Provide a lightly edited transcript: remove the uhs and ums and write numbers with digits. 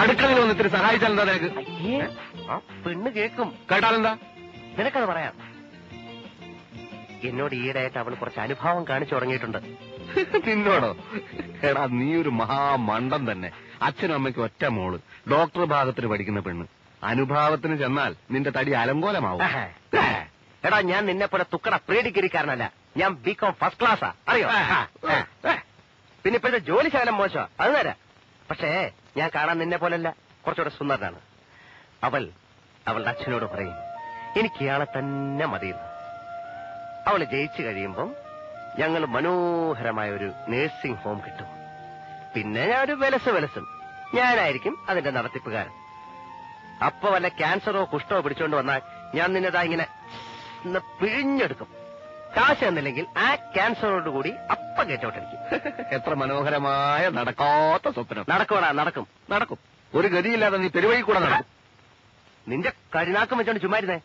അടുക്കളയിൽ വന്ന് ഇത്തിരി സഹായിച്ചാൽ എന്താ നിനക്ക്? പെണ്ണ് കേൾക്കും. കേട്ടാലെന്താ? നിനക്കത് പറയാം. എന്നോട് ഈയിടെയായിട്ട് അവൾ കുറച്ച് അനുഭാവം കാണിച്ചു തുടങ്ങിയിട്ടുണ്ട്. നിന്നോടോ? എടാ നീ ഒരു മഹാമണ്ടൻ തന്നെ. അച്ഛനും അമ്മയ്ക്കും ഒറ്റ മോള്, ഡോക്ടർ ഭാഗത്തിന് പഠിക്കുന്ന പെണ്ണ്. അനുഭാവത്തിന് ചെന്നാൽ നിന്റെ തടി അലങ്കോലമാവും. എടാ ഞാൻ നിന്നെ പോലെ തുക്കട പ്രീഡിഗ്രിക്കാരനല്ല. ഞാൻ ബികോം ഫസ്റ്റ് ക്ലാസ്സാ, അറിയോ? പിന്നെ ഇപ്പോഴത്തെ ജോലി ശകലം മോശമാ, അത് തരാം. പക്ഷേ ഞാൻ കാണാൻ നിന്നെ പോലല്ല, കുറച്ചുകൂടെ സുന്ദരനാണ്. അവളുടെ അച്ഛനോട് പറയും എനിക്ക് ഇയാളെ തന്നെ മതിയെന്ന്. അവള് ജയിച്ചു കഴിയുമ്പം ഞങ്ങൾ മനോഹരമായ ഒരു നേഴ്സിംഗ് ഹോം കിട്ടും. പിന്നെ ഞാൻ ഒരു വിലസും ഞാനായിരിക്കും അതിന്റെ നടത്തിപ്പുകാരൻ. അപ്പൊ വല്ല ക്യാൻസറോ കുഷ്ഠോ പിടിച്ചോണ്ട് വന്നാൽ ഞാൻ നിന്നെതാ ഇങ്ങനെ പിഴിഞ്ഞെടുക്കും. കാശ് തന്നില്ലെങ്കിൽ ആ ക്യാൻസറോട് കൂടി അപ്പ ഗേറ്റൗട്ടടിക്കും. എത്ര മനോഹരമായ നടക്കാത്ത സ്വപ്നം. നടക്കും. ഒരു ഗതിയില്ലാതെ നീ പെരുവഴി കൂടെ നടക്കും. നിന്റെ കരിനാക്കം വെച്ചോണ്ട് ചുമ്മാരുന്നേ.